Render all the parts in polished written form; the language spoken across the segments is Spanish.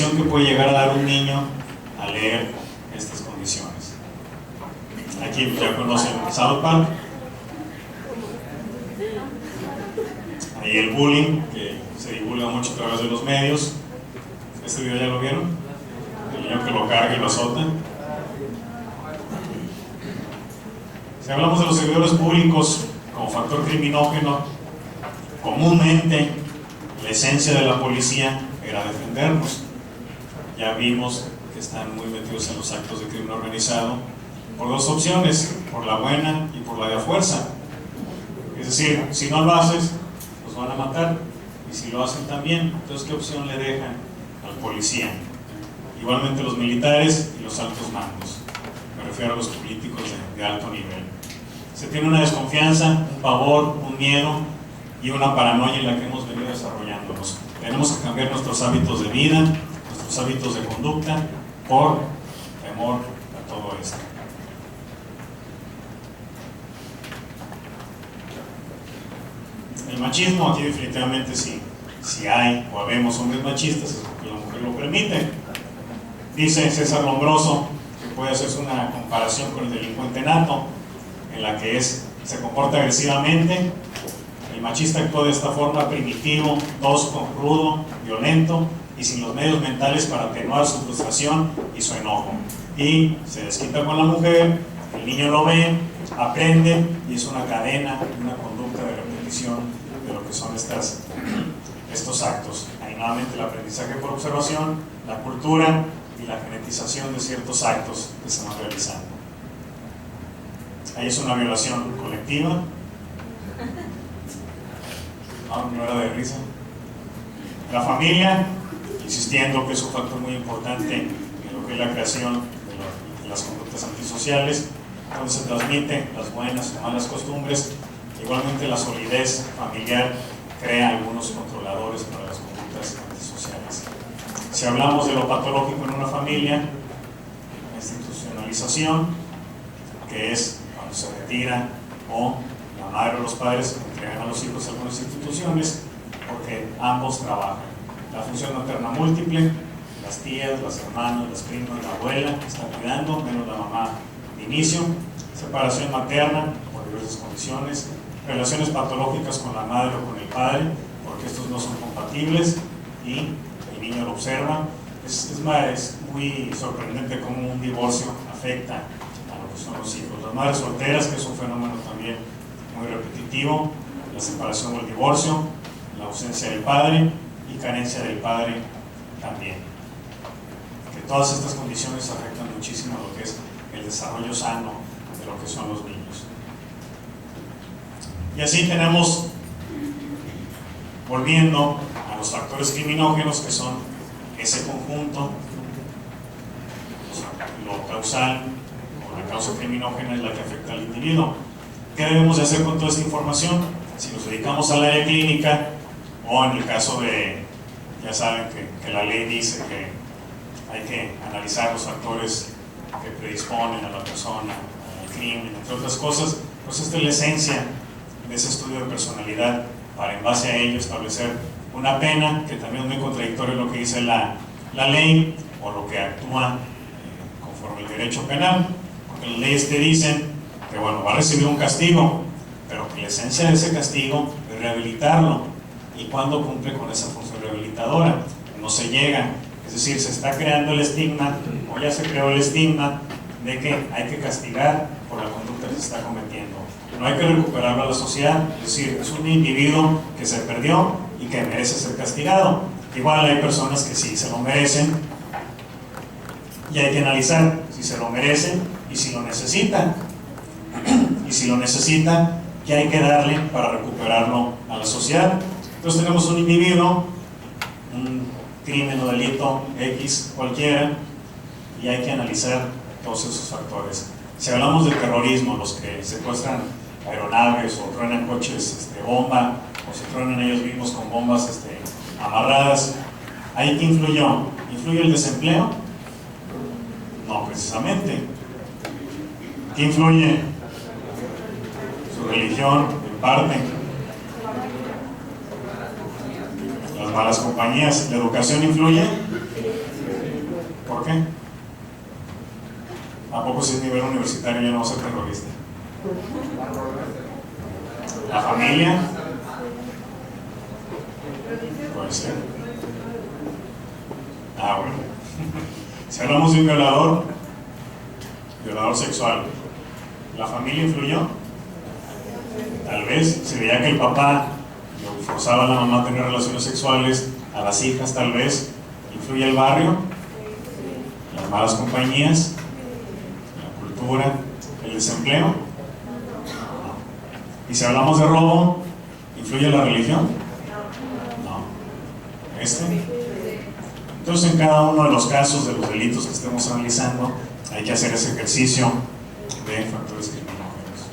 impresión que puede llegar a dar un niño al leer estas condiciones. Aquí ya conocen South Park. Ahí el bullying, que se divulga mucho a través de los medios. ¿Este video ya lo vieron? El niño que lo carga y lo azota. Si hablamos de los servidores públicos como factor criminógeno, comúnmente la esencia de la policía era defendernos. Ya vimos que están muy metidos en los actos de crimen organizado por dos opciones, por la buena y por la de a fuerza. Es decir, si no lo haces, los van a matar, y si lo hacen también, entonces ¿qué opción le dejan al policía? Igualmente los militares y los altos mandos, me refiero a los políticos de alto nivel. Se tiene una desconfianza, un pavor, un miedo y una paranoia en la que hemos venido desarrollándonos. Tenemos que cambiar nuestros hábitos de vida, nuestros hábitos de conducta, por temor a todo esto. El machismo, aquí definitivamente si hay o habemos hombres machistas, es porque la mujer lo permite. Dice César Lombroso que puede hacerse una comparación con el delincuente nato, en la que se comporta agresivamente. El machista actúa de esta forma: primitivo, tosco, rudo, violento y sin los medios mentales para atenuar su frustración y su enojo. Y se desquita con la mujer, el niño lo ve, aprende y es una cadena, una conducta de repetición de lo que son estos actos. Ahí nuevamente el aprendizaje por observación, la cultura y la genetización de ciertos actos que se van realizando. Ahí es una violación colectiva. No era de risa. La familia, insistiendo que es un factor muy importante en lo que es la creación de las conductas antisociales, donde se transmiten las buenas o malas costumbres. Igualmente la solidez familiar crea algunos controladores para las conductas antisociales. Si hablamos de lo patológico en una familia, la institucionalización, que es cuando se retira o la madre o los padres entregan a los hijos a algunas instituciones porque ambos trabajan. La función materna múltiple, las tías, las hermanas, las primas, la abuela que están cuidando, menos la mamá de inicio. Separación materna por diversas condiciones, relaciones patológicas con la madre o con el padre porque estos no son compatibles y el niño lo observa. Es muy sorprendente cómo un divorcio afecta a lo que son los hijos. Las madres solteras, que es un fenómeno también muy repetitivo, la separación o el divorcio, la ausencia del padre y carencia del padre también. Que todas estas condiciones afectan muchísimo a lo que es el desarrollo sano de lo que son los niños. Y así tenemos, volviendo a los factores criminógenos, que son ese conjunto, lo causal o la causa criminógena es la que afecta al individuo. ¿Qué debemos de hacer con toda esta información? Si nos dedicamos al área clínica, o en el caso de, ya saben que la ley dice que hay que analizar los factores que predisponen a la persona al crimen, entre otras cosas, pues esta es la esencia de ese estudio de personalidad, para en base a ello establecer una pena, que también es muy contradictorio lo que dice la ley o lo que actúa conforme el derecho penal, porque las leyes te dicen que bueno, va a recibir un castigo, pero que la esencia de ese castigo es rehabilitarlo, y cuando cumple con esa función rehabilitadora no se llega, es decir, se está creando el estigma, o ya se creó el estigma de que hay que castigar por la conducta que se está cometiendo. No hay que recuperarlo a la sociedad, es decir, es un individuo que se perdió y que merece ser castigado. Igual hay personas que sí se lo merecen y hay que analizar si se lo merecen y si lo necesitan. Y si lo necesitan, ¿qué hay que darle para recuperarlo a la sociedad? Entonces tenemos un individuo, un crimen o delito X cualquiera, y hay que analizar todos esos factores. Si hablamos de terrorismo, los que secuestran aeronaves o truenan coches bomba, o se truenan ellos mismos con bombas amarradas, ¿ahí qué influyó? ¿Influye el desempleo? No, precisamente. ¿Qué influye? Su religión, en parte. Las malas compañías. ¿La educación influye? ¿Por qué? ¿A poco si es nivel universitario ya no va a ser terrorista? ¿La familia? Puede ser. Bueno. Si hablamos de un violador sexual, ¿la familia influyó? Tal vez se veía que el papá forzaba a la mamá a tener relaciones sexuales, a las hijas tal vez. ¿Influye el barrio? ¿Las malas compañías? ¿La cultura? ¿El desempleo? No. ¿Y si hablamos de robo, influye la religión? No. Entonces, en cada uno de los casos de los delitos que estemos analizando, hay que hacer ese ejercicio de factores criminógenos.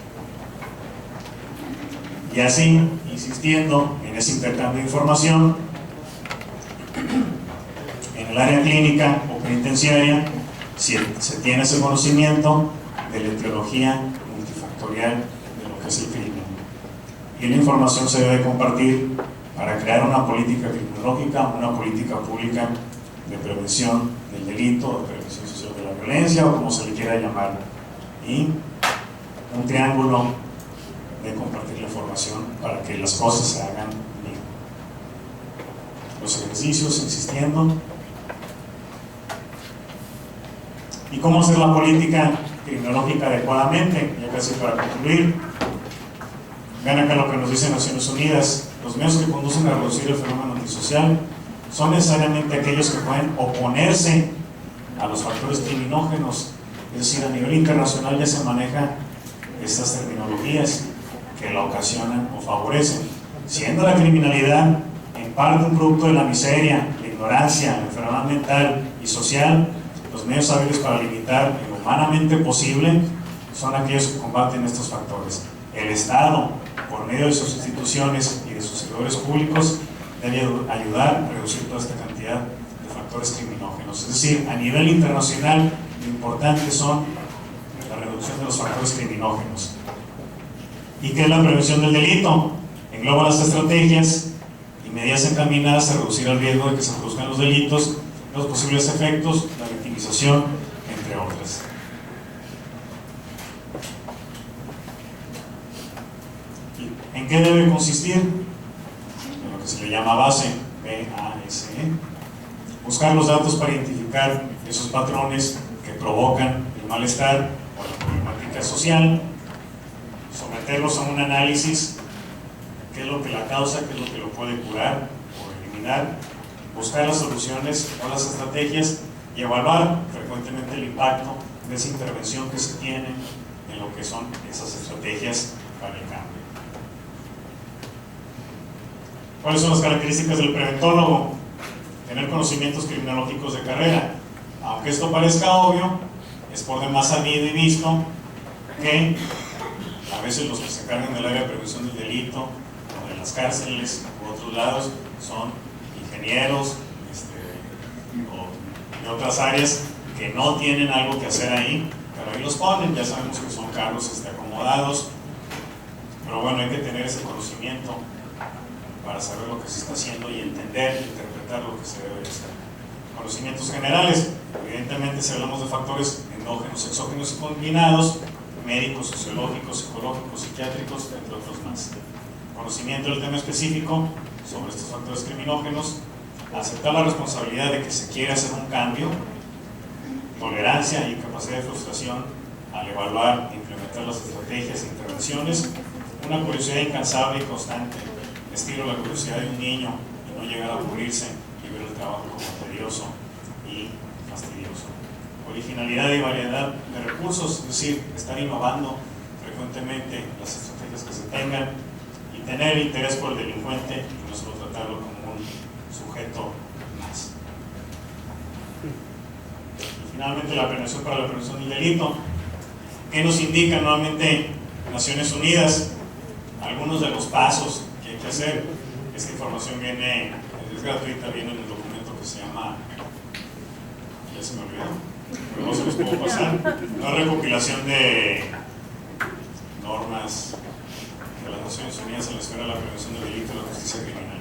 Y así, insistiendo en ese intercambio de información, en el área clínica o penitenciaria, si se tiene ese conocimiento de la etiología multifactorial de lo que es el crimen. Y la información se debe compartir para crear una política criminológica, una política pública de prevención del delito, de prevención social de la violencia, o como se le quiera llamar, y un triángulo de compartir la información para que las cosas se hagan bien. Los ejercicios, insistiendo. ¿Y cómo hacer la política criminológica adecuadamente? Ya casi para concluir, vean acá lo que nos dice Naciones Unidas: los medios que conducen a reducir el fenómeno antisocial son necesariamente aquellos que pueden oponerse a los factores criminógenos. Es decir, a nivel internacional ya se manejan estas terminologías que la ocasionan o favorecen. Siendo la criminalidad en parte un producto de la miseria, la ignorancia, la enfermedad mental y social, los medios hábiles para limitar en lo humanamente posible son aquellos que combaten estos factores. El Estado, por medio de sus instituciones y de sus servidores públicos, debe ayudar a reducir toda esta cantidad de factores criminógenos. Es decir, a nivel internacional, lo importante son la reducción de los factores criminógenos. ¿Y qué es la prevención del delito? Engloba las estrategias y medidas encaminadas a reducir el riesgo de que se produzcan los delitos, los posibles efectos, la victimización, entre otras. ¿Y en qué debe consistir? En lo que se le llama base, BASE. Buscar los datos para identificar esos patrones que provocan el malestar o la problemática social, someterlos a un análisis, qué es lo que la causa, qué es lo que lo puede curar o eliminar, buscar las soluciones o las estrategias y evaluar frecuentemente el impacto de esa intervención que se tiene en lo que son esas estrategias para el cambio. ¿Cuáles son las características del preventólogo? Tener conocimientos criminológicos de carrera. Aunque esto parezca obvio, es por demás sabido y visto que a veces los que se encargan del área de prevención del delito o de las cárceles u otros lados son ingenieros o de otras áreas que no tienen algo que hacer ahí, pero ahí los ponen. Ya sabemos que son cargos acomodados, pero bueno, hay que tener ese conocimiento para saber lo que se está haciendo y entender, interpretar lo que se debe hacer. Conocimientos generales: evidentemente, si hablamos de factores endógenos, exógenos y combinados, médicos, sociológicos, psicológicos, psiquiátricos, entre otros más. Conocimiento del tema específico sobre estos factores criminógenos, aceptar la responsabilidad de que se quiere hacer un cambio, tolerancia y capacidad de frustración al evaluar e implementar las estrategias e intervenciones, una curiosidad incansable y constante, estilo la curiosidad de un niño, y no llegar a aburrirse y ver el trabajo como tedioso y fastidioso. Originalidad y variedad de recursos, es decir, estar innovando frecuentemente las estrategias que se tengan y tener interés por el delincuente y no solo tratarlo como un sujeto más. Y finalmente, la planeación para la prevención del delito. ¿Qué nos indica nuevamente Naciones Unidas? Algunos de los pasos que hay que hacer. Esta información viene, es gratuita, viene en el documento que se llama, ya se me olvidó, pero no se los puedo pasar, una recopilación de normas de las Naciones Unidas en la esfera de la prevención del delito y la justicia criminal.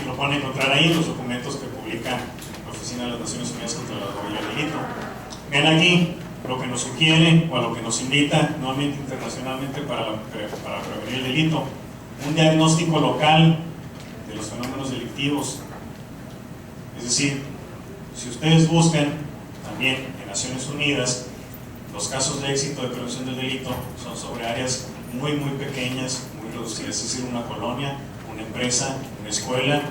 Y lo pueden encontrar ahí en los documentos que publica la Oficina Oficina de las Naciones Unidas contra la Droga y el Delito. Ven aquí lo que nos sugiere o a lo que nos invita nuevamente internacionalmente para prevenir el delito: un diagnóstico local de los fenómenos delictivos. Es decir, si ustedes buscan también en Naciones Unidas, los casos de éxito de prevención del delito son sobre áreas muy pequeñas, muy reducidas, es decir, una colonia, una empresa, una escuela,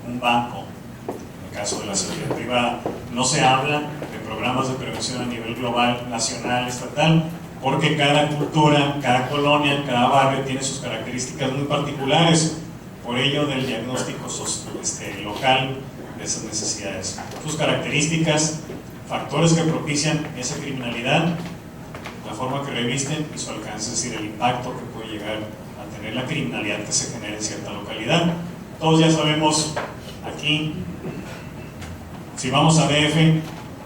un banco. En el caso de la seguridad privada no se habla de programas de prevención a nivel global, nacional, estatal, porque cada cultura, cada colonia, cada barrio tiene sus características muy particulares. Por ello, del diagnóstico local de esas necesidades, sus características, factores que propician esa criminalidad, la forma que revisten y su alcance, es decir, el impacto que puede llegar a tener la criminalidad que se genera en cierta localidad. Todos ya sabemos aquí, si vamos a DF,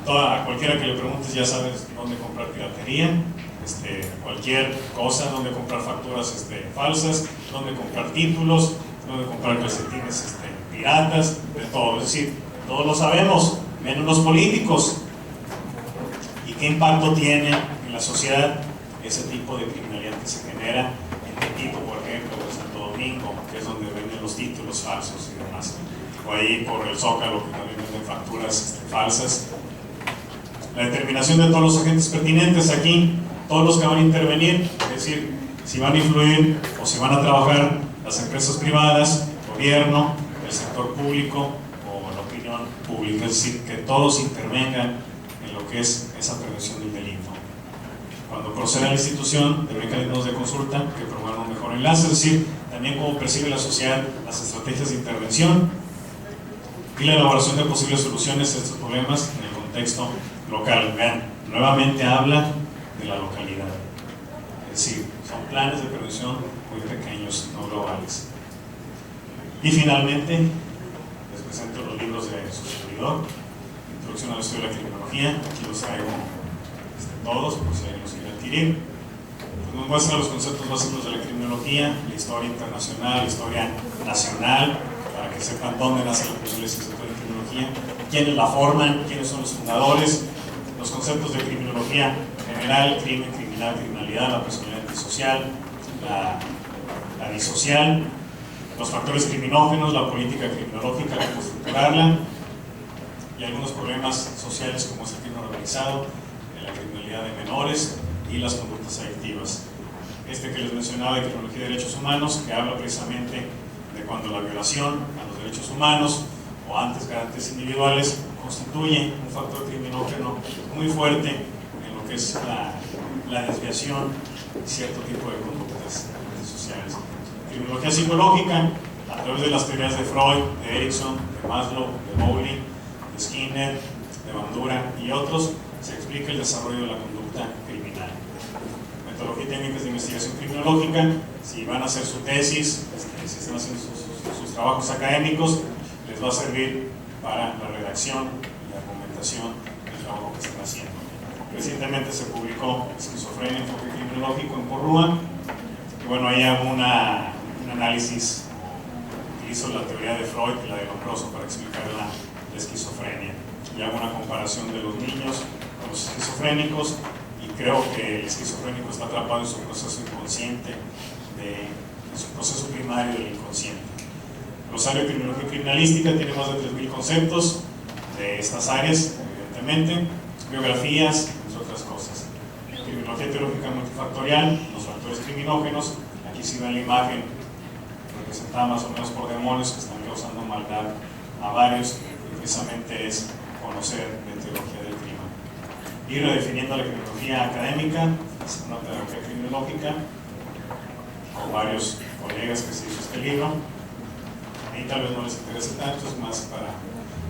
a cualquiera que le preguntes ya sabes dónde comprar piratería, cualquier cosa, dónde comprar facturas falsas, dónde comprar títulos, dónde comprar calcetines piratas, de todo. Es decir, todos lo sabemos, menos los políticos. ¿Y qué impacto tiene en la sociedad ese tipo de criminalidad que se genera en Tepito, por ejemplo, o en Santo Domingo, que es donde venden los títulos falsos y demás? O ahí por el Zócalo, que también venden facturas falsas. La determinación de todos los agentes pertinentes aquí, todos los que van a intervenir, es decir, si van a influir o si van a trabajar las empresas privadas, gobierno, el sector público o la opinión pública, es decir, que todos intervengan en lo que es esa prevención del delito. Cuando proceda la institución de mecanismos de consulta que promuevan un mejor enlace, es decir, también cómo percibe la sociedad las estrategias de intervención y la elaboración de posibles soluciones a estos problemas en el contexto local. Vean, nuevamente habla de la localidad, es decir, son planes de prevención muy pequeños, no globales. Y finalmente, les presento los libros de su servidor: Introducción al Estudio de la Criminología. Aquí los traigo todos, por si alguien los quiere adquirir. Pues nos muestra los conceptos básicos de la criminología, la historia internacional, la historia nacional, para que sepan dónde nace la primera licenciatura en criminología, quiénes la forman, quiénes son los fundadores, los conceptos de criminología general, crimen, criminal, criminalidad, la personalidad antisocial, la disocial, los factores criminógenos, la política criminológica, cómo estructurarla, y algunos problemas sociales como es el crimen organizado, la criminalidad de menores y las conductas adictivas. Que les mencionaba de criminología de derechos humanos, que habla precisamente de cuando la violación a los derechos humanos o antes garantías individuales constituye un factor criminógeno muy fuerte en lo que es la desviación de cierto tipo de conductas antisociales. Criminología psicológica, a través de las teorías de Freud, de Erikson, de Maslow, de Bowlby, de Skinner, de Bandura y otros, se explica el desarrollo de la conducta criminal. Metodología y técnicas de investigación criminológica: si van a hacer su tesis, si están haciendo sus trabajos académicos, les va a servir para la redacción y la argumentación del trabajo que están haciendo. Recientemente se publicó Esquizofrenia, enfoque criminológico en Porrúa, y bueno, ahí hago un análisis, utilizo la teoría de Freud y la de Lombroso para explicar la esquizofrenia, y hago una comparación de los niños con los esquizofrénicos, y creo que el esquizofrénico está atrapado en su proceso inconsciente, en su proceso primario del inconsciente. Glosario de Criminología Criminalística tiene más de 3.000 conceptos de estas áreas, evidentemente, biografías, entre otras cosas. Criminología teológica multifactorial, los factores criminógenos. Aquí si ven la imagen representada más o menos por demonios que están causando maldad a varios, y precisamente es conocer la teología del crimen. Y redefiniendo la criminología académica, es una pedagogía criminológica, con varios colegas que se hizo este libro. Ahí tal vez no les interese tanto, es más para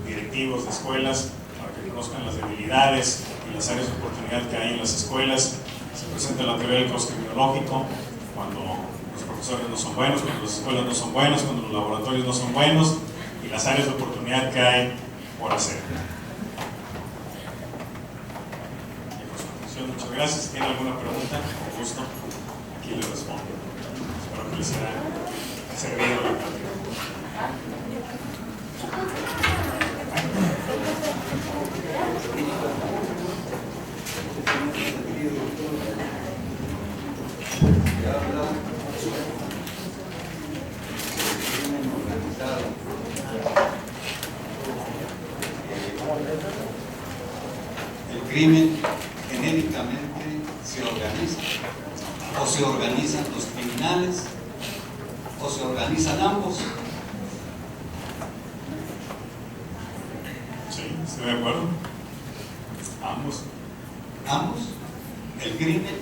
directivos de escuelas, para que conozcan las debilidades y las áreas de oportunidad que hay en las escuelas. Se presenta la teoría del caos criminológico, cuando los profesores no son buenos, cuando las escuelas no son buenas, cuando los laboratorios no son buenos, y las áreas de oportunidad que hay por hacer. Y por su atención, muchas gracias. Si tienen alguna pregunta, con gusto, aquí les respondo. Espero que les haya servido la plática. crimen genéricamente se organiza, o se organizan los criminales, o se organizan ambos. Sí, estoy de acuerdo. Ambos. Ambos. El crimen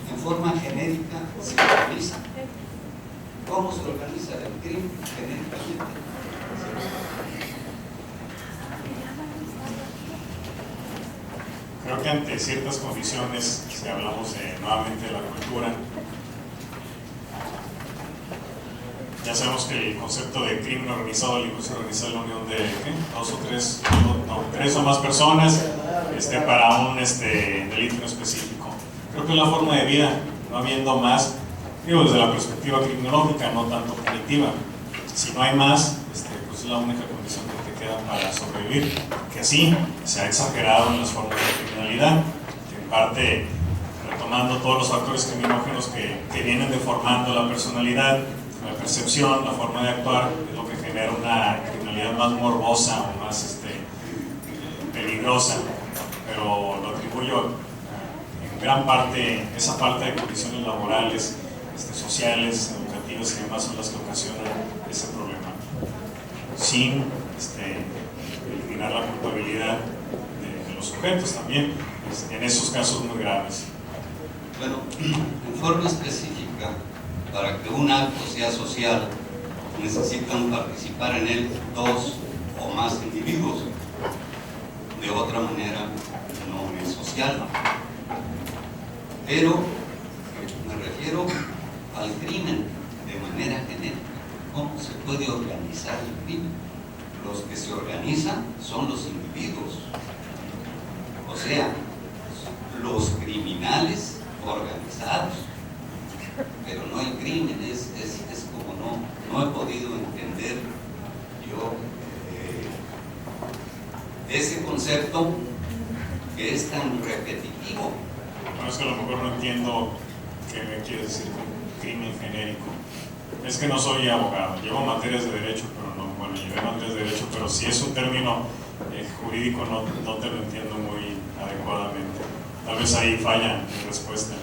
en forma genérica se organiza. ¿Cómo se organiza el crimen genéricamente? Creo que ante ciertas condiciones, si hablamos nuevamente de la cultura, ya sabemos que el concepto de crimen organizado, el se organiza la unión de tres o más personas para un delito en específico. Creo que es la forma de vida, no habiendo más, digo, desde la perspectiva criminológica, no tanto punitiva. Si no hay más, pues es la única condición que te queda para sobrevivir. Que así se ha exagerado en las formas de criminalidad, que en parte retomando todos los factores criminógenos que vienen deformando la personalidad, la percepción, la forma de actuar, es lo que genera una criminalidad más morbosa o más peligrosa, pero lo atribuyo en gran parte, esa falta de condiciones laborales, sociales, educativas y demás son las que ocasionan ese problema, sin eliminar la culpabilidad de los sujetos también, en esos casos muy graves. Bueno, en forma específica, para que un acto sea social, necesitan participar en él dos o más individuos. De otra manera, no es social. Pero me refiero al crimen de manera genérica. ¿Cómo se puede organizar el crimen? Los que se organizan son los individuos. O sea, los criminales organizados. Pero no el crimen, es como no he podido entender yo ese concepto que es tan repetitivo. Bueno, es que a lo mejor no entiendo qué me quieres decir con crimen genérico. Es que no soy abogado, llevo materias de derecho, pero no, bueno, llevé materias de derecho, pero si es un término jurídico no te lo entiendo muy adecuadamente. Tal vez ahí falla mi respuesta.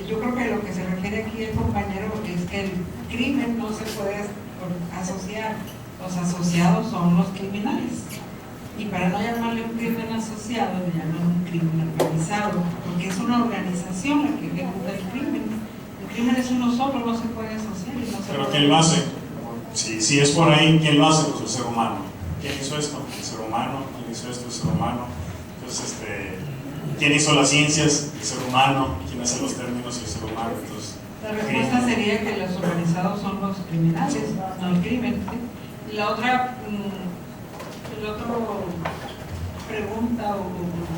Yo creo que lo que se refiere aquí el compañero es que el crimen no se puede asociar. Los asociados son los criminales. Y para no llamarle un crimen asociado, le llaman un crimen organizado, porque es una organización la que ejecuta el crimen. El crimen es uno solo, no se puede asociar. Y no se ¿Pero puede... quién lo hace? Si es por ahí, ¿quién lo hace? Pues el ser humano. ¿Quién hizo esto? El ser humano. ¿Quién hizo esto? El ser humano. Entonces, ¿quién hizo las ciencias? El ser humano. ¿Quién hace los términos? El ser humano. Entonces, la respuesta sería que los organizados son los criminales, no el crimen. ¿Sí? La otra pregunta o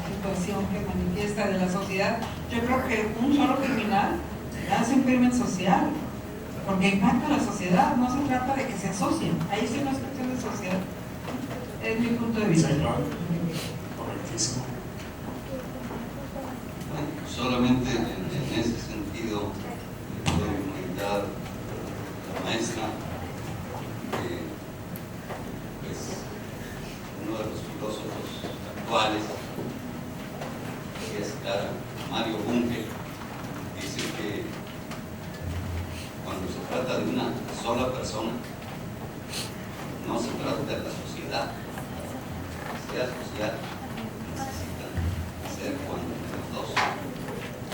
situación que manifiesta de la sociedad, yo creo que un solo criminal hace un crimen social, porque impacta a la sociedad, no se trata de que se asocien, ahí sí no es cuestión de sociedad, es mi punto de vista. Sí, claro, correctísimo. Bueno, solamente en ese sentido puedo comentar la maestra que pues uno de los filósofos actuales, que es Mario Bunge, dice que cuando se trata de una sola persona, no se trata de la sociedad. La social necesita ser cuando menos dos,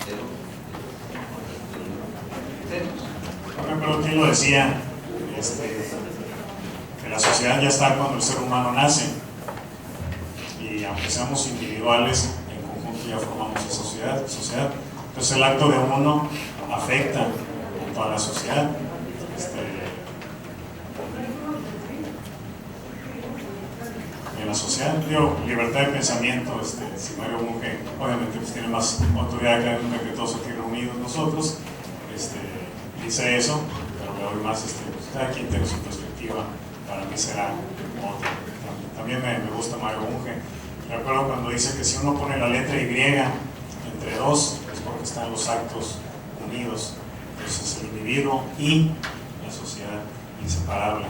pero Por ejemplo, ¿quién lo decía? Que la sociedad ya está cuando el ser humano nace, y aunque seamos individuales, en conjunto ya formamos esa sociedad. Entonces el acto de uno afecta a toda la sociedad. En la sociedad, digo, libertad de pensamiento, si Mario Bunge obviamente pues tiene más autoridad académica que todos aquí reunidos nosotros, dice eso, pero le doy más, pues, cada quien tiene su perspectiva, para mí será otra. También me gusta Mario Bunge. Recuerdo cuando dice que si uno pone la letra Y entre dos, es porque están los actos unidos. Entonces el individuo y la sociedad, inseparable.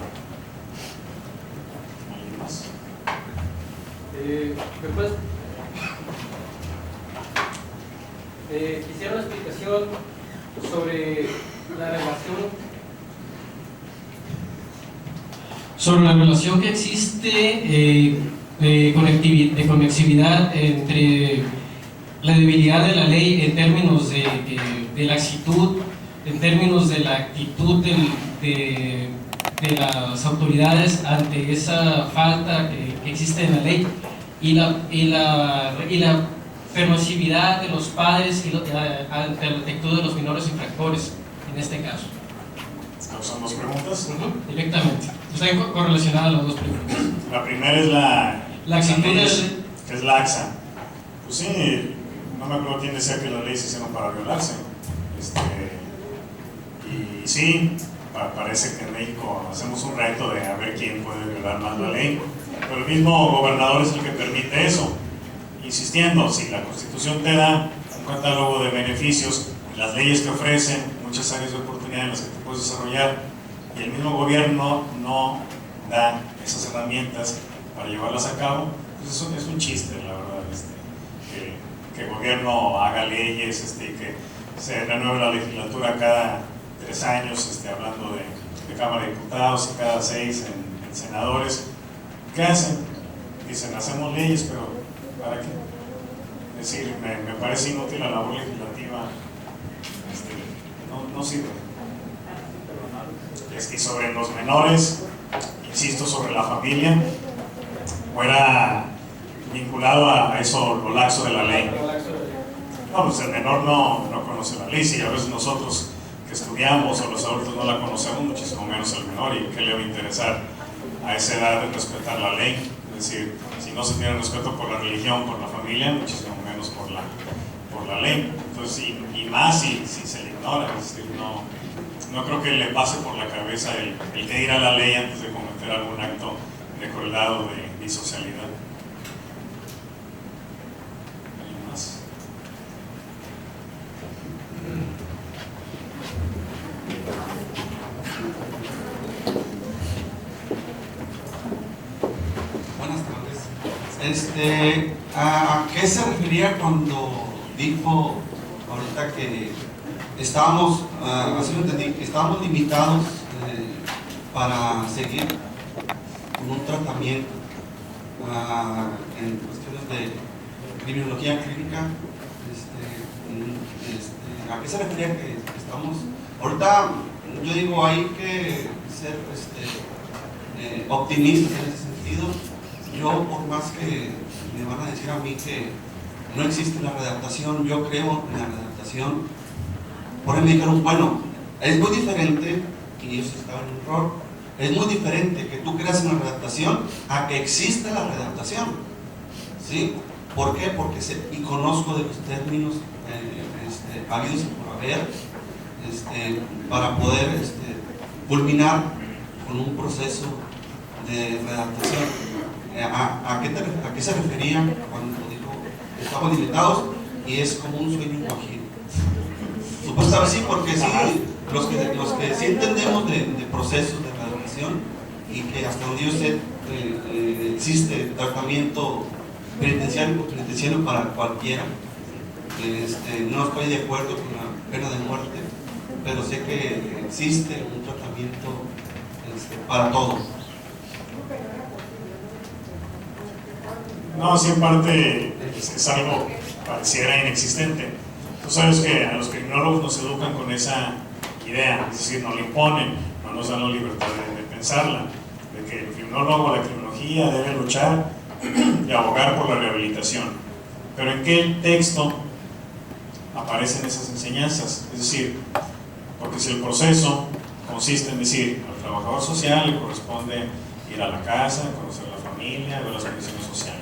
¿Alguien más? ¿Me puedes? Quisiera una explicación sobre la relación que existe de conexividad entre la debilidad de la ley en términos de laxitud, en términos de la actitud de las autoridades ante esa falta que existe en la ley y la permisividad de los padres ante la actitud de los menores infractores en este caso. ¿Son dos preguntas? Directamente. Están correlacionadas las dos preguntas. La primera es la actitud que es laxa. Pues sí, no me acuerdo quién decía que las leyes se hicieron para violarse. Y sí, parece que en México hacemos un reto de a ver quién puede violar más la ley, pero el mismo gobernador es el que permite eso, insistiendo, si la Constitución te da un catálogo de beneficios, las leyes que ofrecen, muchas áreas de oportunidad en las que te puedes desarrollar, y el mismo gobierno no da esas herramientas para llevarlas a cabo, pues eso es un chiste, la verdad, que el gobierno haga leyes y que se renueve la legislatura cada 3 años, hablando de Cámara de Diputados y cada 6 en senadores. ¿Qué hacen? Dicen, hacemos leyes, pero ¿para qué? Es decir, me parece inútil la labor legislativa, no sirve. Y sobre los menores, insisto, sobre la familia, fuera vinculado a eso, lo laxo de la ley. No, pues el menor no conoce la ley, si a veces nosotros que estudiamos o los adultos no la conocemos, muchísimo menos el menor, y qué le va a interesar a esa edad de respetar la ley. Es decir, si no se tiene respeto por la religión, por la familia, muchísimo menos por la ley. Entonces, y más si se le ignora, es decir, no creo que le pase por la cabeza el que ir a la ley antes de cometer algún acto de crueldad o de disocialidad. ¿Alguien más? Buenas tardes. ¿A qué se refería cuando dijo ahorita que estábamos, así lo entendí, que estábamos limitados para seguir con un tratamiento en cuestiones de criminología clínica? ¿A qué se refería que estamos? Ahorita yo digo, hay que ser optimistas en ese sentido. Yo, por más que me van a decir a mí que no existe la redactación, yo creo en la redactación. Por ahí me dijeron, bueno, es muy diferente, y ellos estaban en error, es muy diferente que tú creas en la redactación a que exista la redactación, ¿sí? ¿Por qué? Porque y conozco de los términos habidos y por haber, para poder culminar con un proceso de redactación. ¿A qué se refería cuando dijo que estamos limitados y es como un sueño guajiro? Supuestamente sí, porque sí, los que sí entendemos de procesos de redactación y que hasta donde yo sé existe tratamiento penitenciario para cualquiera. No estoy de acuerdo con la pena de muerte, pero sé que existe un tratamiento para todos. No, sí, en parte es algo pareciera inexistente. Tú sabes que a los criminólogos nos educan con esa idea, es decir, nos la imponen, no nos dan la libertad de pensarla, de que el criminólogo, la criminología debe luchar y abogar por la rehabilitación. Pero ¿en qué texto aparecen esas enseñanzas? Es decir, porque si el proceso consiste en decir, al trabajador social le corresponde ir a la casa, conocer a la familia, ver las condiciones sociales.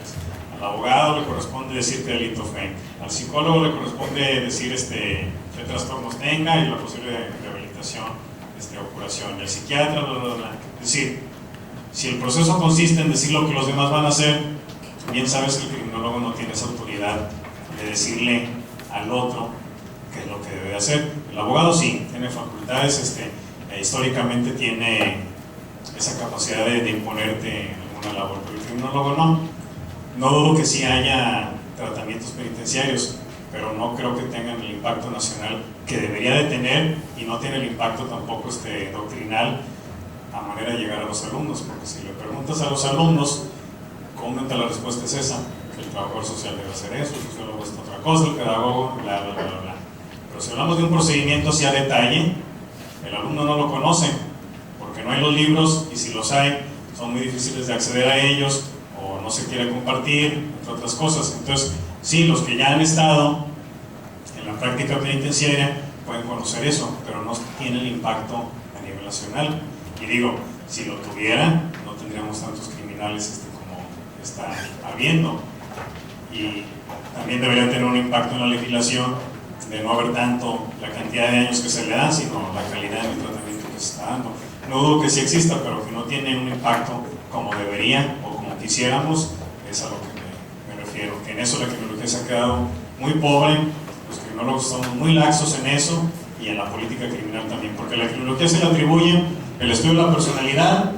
Al abogado le corresponde decir qué delito fue. Al psicólogo le corresponde decir qué trastornos tenga y la posible rehabilitación o curación. Y al psiquiatra, bla, bla, bla. Es decir, si el proceso consiste en decir lo que los demás van a hacer, bien sabes que el criminólogo no tiene esa autoridad de decirle al otro qué es lo que debe hacer. El abogado sí, tiene facultades, históricamente tiene esa capacidad de imponerte alguna labor, pero el criminólogo no. No dudo que sí haya tratamientos penitenciarios, pero no creo que tengan el impacto nacional que debería de tener, y no tiene el impacto tampoco doctrinal a manera de llegar a los alumnos, porque si le preguntas a los alumnos, comúnmente la respuesta es esa: el trabajador social debe hacer eso, el sociólogo es otra cosa, el pedagogo, bla, bla, bla, bla. Pero si hablamos de un procedimiento así a detalle, el alumno no lo conoce, porque no hay los libros, y si los hay, son muy difíciles de acceder a ellos, o no se quiere compartir, entre otras cosas. Entonces, sí, los que ya han estado en la práctica penitenciaria pueden conocer eso, pero no tiene el impacto a nivel nacional. Y digo, si lo tuviera, no tendríamos tantos criminales como está habiendo. Y también debería tener un impacto en la legislación, de no haber tanto la cantidad de años que se le dan, sino la calidad del tratamiento que se está dando. No dudo que sí exista, pero que no tiene un impacto como debería o como quisiéramos, es a lo que me refiero. Que en eso la criminología se ha quedado muy pobre, los criminólogos somos muy laxos en eso, y en la política criminal también, porque a la criminología se le atribuye el estudio de la personalidad,